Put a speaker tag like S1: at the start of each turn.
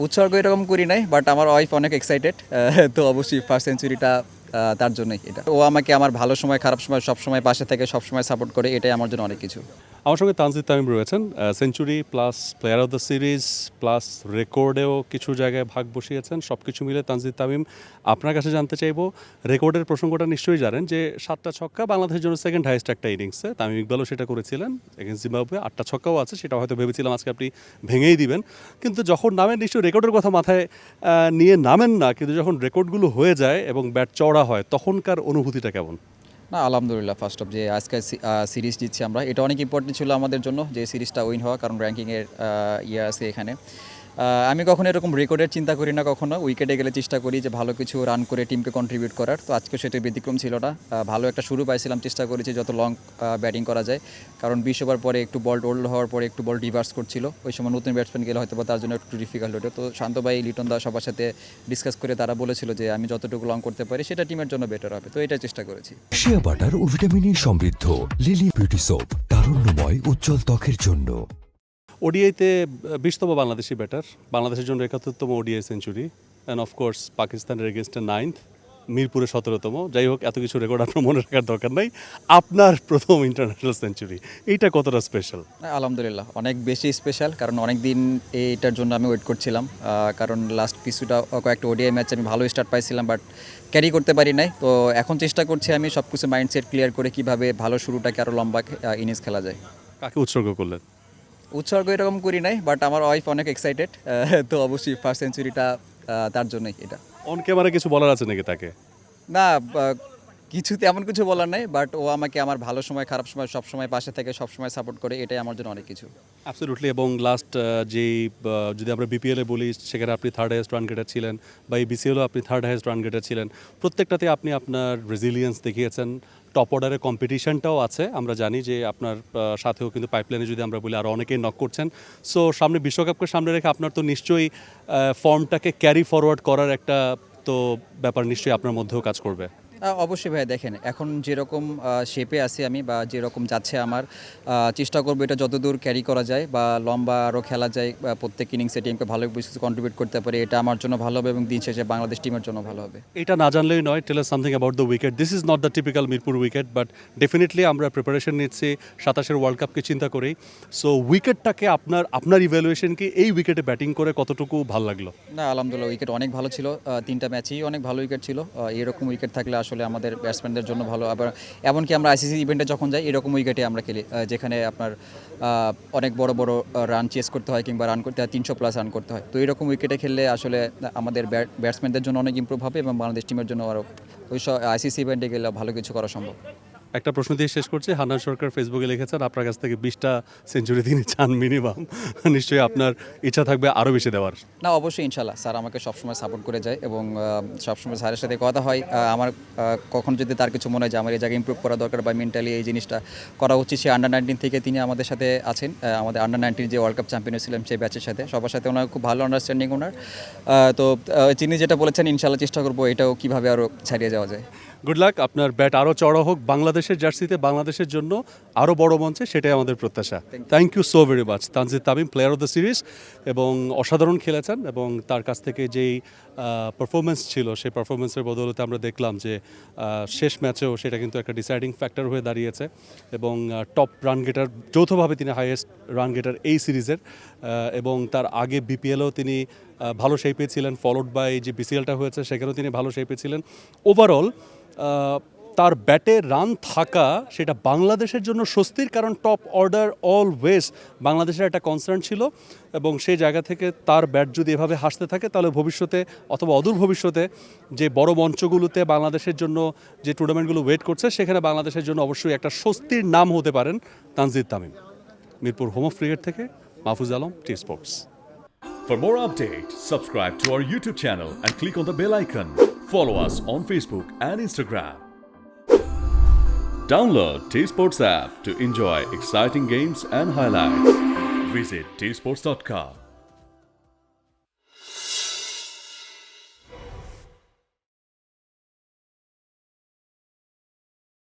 S1: উৎসর্গ এরকম করি নাই, বাট আমার ওয়াইফ অনেক এক্সাইটেড। তো অবশ্যই ফার্স্ট সেঞ্চুরিটা তার জন্যই এটা। ও আমাকে আমার ভালো সময় খারাপ সময় সবসময় পাশে থেকে সবসময় সাপোর্ট করে, এটাই আমার জন্য অনেক কিছু।
S2: আমার সঙ্গে তানজিদ তামিম রয়েছেন, century plus player of the series plus রেকর্ডেও কিছু জায়গায় ভাগ বসিয়েছেন। সব কিছু মিলে তানজিদ তামিম, আপনার কাছে জানতে চাইবো, রেকর্ডের প্রসঙ্গটা নিশ্চয়ই জানেন যে 7টা ছক্কা বাংলাদেশের জন্য সেকেন্ড হাইয়েস্ট একটা ইনিংসে। তামিম ইকবালও সেটা করেছিলেন এগেন্স্ট জিম্বাবুয়ে। 8টা ছক্কাও আছে, সেটা হয়তো ভেবেছিলাম আজকে আপনি ভেঙেই দিবেন, কিন্তু যখন নামেন নিশ্চয়ই রেকর্ডের কথা মাথায় নিয়ে নামেন না, কিন্তু যখন রেকর্ডগুলো হয়ে যায় এবং ব্যাট চওড়া হয় তখনকার অনুভূতিটা কেমন?
S1: না, আলহামদুলিল্লাহ, ফার্স্ট অফ যে আজকে সিরিজ জিতছি আমরা, এটা অনেক ইম্পর্টেন্ট ছিল আমাদের জন্য যে সিরিজটা উইন হওয়া, কারণ র্যাঙ্কিংয়ের ইয়ে আছে এখানে। আমি কখনো এরকম রেকর্ডের চিন্তা করি না, কখনো উইকেটে গেলে চেষ্টা করি যে ভালো কিছু রান করে টিমকে কন্ট্রিবিউট করার। তো আজকে সেটা ব্যতিক্রম ছিল না। ভালো একটা শুরু পাইছিলাম, চেষ্টা করেছি যত লং ব্যাটিং করা যায়, কারণ 20 ওভার পরে একটু বল ওল্ড হওয়ার পরে একটু বল রিভার্স করছিল, ওই সময় নতুন ব্যাটসম্যান গেলে হয়তো বা তার জন্য একটু ডিফিকাল্ট হতো। তো শান্ত ভাই, লিটন দা সবার সাথে ডিসকাস করে তারা বলেছিল যে আমি যতটুকু লং করতে পারি সেটা টিমের জন্য বেটার হবে, তো এটা চেষ্টা করেছি।
S3: শিয়া বাটার ও ভিটামিনে সমৃদ্ধ লিলি বিউটি সোপ, তারুণ্যময় উজ্জ্বল ত্বকের জন্য।
S2: ওডিআইতে 20তম বাংলাদেশি ব্যাটার, বাংলাদেশের জন্য 71তম ওডিআই সেঞ্চুরি, অ্যান্ড অফকোর্স পাকিস্তানের এগেনস্টে 9th, মিরপুরে 17তম। যাই হোক, এত কিছু রেকর্ড আপনার মনে রাখার দরকার নাই। আপনার প্রথম ইন্টারন্যাশনাল সেঞ্চুরি, এইটা কতটা স্পেশাল?
S1: আলহামদুলিল্লাহ, অনেক বেশি স্পেশাল, কারণ অনেক দিন এইটার জন্য আমি ওয়েট করছিলাম। কারণ লাস্ট কিছুটা কয়েকটা ওডিআই ম্যাচ আমি ভালো স্টার্ট পাইছিলাম, বাট ক্যারি করতে পারি নাই। তো এখন চেষ্টা করছি আমি সব কিছু মাইন্ডসেট ক্লিয়ার করে কীভাবে ভালো শুরুটাকে আরও লম্বা ইনিংস খেলা যায়।
S2: কাকে উৎসর্গ করলেন?
S1: উৎসর্গ এরকম করি নাই, বাট আমার ওয়াইফ অনেক এক্সাইটেড। তো অবশ্যই ফার্স্ট সেঞ্চুরিটা তার জন্যই এটা।
S2: অন ক্যামেরা কিছু বলার আছে নাকি তাকে?
S1: না, কিছুতে এমন কিছু বলার নাই, বাট ও আমাকে আমার ভালো সময় খারাপ সময় সবসময় পাশে থেকে সবসময় সাপোর্ট করে, এটাই আমার জন্য অনেক কিছু।
S2: অ্যাবসলিউটলি। এবং লাস্ট যেই যদি আমরা বিপিএলে বলি, সেখানে আপনি থার্ড হাইয়েস্ট রান গেটার ছিলেন, বা এই বিসিএলও আপনি থার্ড হাইয়েস্ট রান গেটার ছিলেন। প্রত্যেকটাতে আপনি আপনার রেজিলিয়েন্স দেখিয়েছেন। টপ অর্ডারের কম্পিটিশনটাও আছে, আমরা জানি যে আপনার সাথেও কিন্তু পাইপলাইনে যদি আমরা বলি আরও অনেকেই নক করছেন। সো সামনে বিশ্বকাপকে সামনে রেখে আপনার তো নিশ্চয়ই ফর্মটাকে ক্যারি ফরওয়ার্ড করার একটা তো ব্যাপার নিশ্চয়ই আপনার মধ্যেও কাজ করবে।
S1: অবশ্যই ভাই, দেখেন এখন যেরকম শেপে আছি আমি, বা যেরকম যাচ্ছে আমার, চেষ্টা করবো এটা যতদূর ক্যারি করা যায় বা লম্বা আরও খেলা যায়, বা প্রত্যেক ইনিংসে টিমকে ভালো কিছু কন্ট্রিবিউট করতে পারে, এটা আমার জন্য ভালো হবে এবং দিন শেষে বাংলাদেশ টিমের জন্য ভালো হবে।
S2: এটা না জানলেই নয়। Tell us something about the wicket. This is not the typical Mirpur wicket, but definitely আমরা প্রিপারেশন নিচ্ছি 27-এর ওয়ার্ল্ড কাপকে চিন্তা করেই। সো উইকেটটাকে আপনার ইভ্যালুয়েশন কি, এই উইকেটে ব্যাটিং করে কতটুকু ভালো লাগলো?
S1: না, আলহামদুলিল্লাহ, উইকেট অনেক ভালো ছিল। 3টা ম্যাচেই অনেক ভালো উইকেট ছিল। এরকম উইকেট থাকলে আসলে আমাদের ব্যাটসম্যানদের জন্য ভালো। আবার এমনকি আমরা আইসিসি ইভেন্টে যখন যাই, এরকম উইকেটে আমরা খেলি, যেখানে আপনার অনেক বড় বড় রান চেস করতে হয় কিংবা রান করতে হয়, 300+ রান করতে হয়। তো এরকম উইকেটে খেললে আসলে আমাদের ব্যাটসম্যানদের জন্য অনেক ইমপ্রুভ হবে এবং বাংলাদেশ টিমের জন্য আরও ওই আইসিসি ইভেন্টে গেলে ভালো কিছু করা সম্ভব।
S2: একটা প্রশ্ন দিয়ে শেষ করছি। হান্নান সরকার ফেসবুকে লিখেছেন আপনার কাছ থেকে 20টা সেঞ্চুরি তিনি চান মিনিমাম। নিশ্চয়ই আপনার ইচ্ছা থাকবে আরও বেশি দেওয়ার।
S1: না, অবশ্যই, ইনশাল্লাহ, স্যার আমাকে সবসময় সাপোর্ট করে যায় এবং সবসময় স্যারের সাথে কথা হয়। আমার কখন যদি তার কিছু মনে হয় যে আমার এই জায়গায় ইমপ্রুভ করা দরকার বা মেন্টালি এই জিনিসটা করা উচিত, সে আন্ডার-19 থেকে তিনি আমাদের সাথে আছেন। আমাদের আন্ডার-19 যে ওয়ার্ল্ড কাপ চ্যাম্পিয়ন ছিলাম সেই ব্যাচের সাথে, সবার সাথে ওনার খুব ভালো আন্ডারস্ট্যান্ডিং ওনার। তো তিনি যেটা বলেছেন, ইনশাল্লাহ চেষ্টা করবো এটাও কীভাবে আরও ছাড়িয়ে যাওয়া যায়।
S2: গুড লাক, আপনার ব্যাট আরও চড়া হোক বাংলাদেশের জার্সিতে, বাংলাদেশের জন্য আরও বড় মঞ্চে, সেটাই আমাদের প্রত্যাশা। Thank you so very much. Tanzid Tamim, player of the series, এবং অসাধারণ খেলেছেন, এবং তার কাছ থেকে যেই পারফরমেন্স ছিল সেই পারফরমেন্সের বদৌলতে আমরা দেখলাম যে শেষ ম্যাচেও সেটা কিন্তু একটা ডিসাইডিং ফ্যাক্টর হয়ে দাঁড়িয়েছে, এবং টপ রান গেটার, যৌথভাবে তিনি হাইয়েস্ট রান গেটার এই সিরিজের, এবং তার আগে বিপিএলও তিনি ভালো শেপে ছিলেন, ফলোড বাই যে বিসিএলটা হয়েছে সেখানেও তিনি ভালো শেপে ছিলেন। ওভারঅল তার ব্যাটে রান থাকা সেটা বাংলাদেশের জন্য স্বস্তির, কারণ টপ অর্ডার অলওয়েজ বাংলাদেশের একটা কনসার্ন ছিল, এবং সেই জায়গা থেকে তার ব্যাট যদি এভাবে হাসতে থাকে তাহলে ভবিষ্যতে অথবা অদূর ভবিষ্যতে যে বড় মঞ্চগুলোতে বাংলাদেশের জন্য যে টুর্নামেন্টগুলো ওয়েট করছে, সেখানে বাংলাদেশের জন্য অবশ্যই একটা স্বস্তির নাম হতে পারেন Tanzid Tamim. Mirpur home of cricket থেকে Mahfuz Alam, T Sports.
S4: For more updates, subscribe to our YouTube channel and click on the bell icon. Follow us on Facebook and Instagram. Download T Sports app to enjoy exciting games and highlights. Visit tsports.com.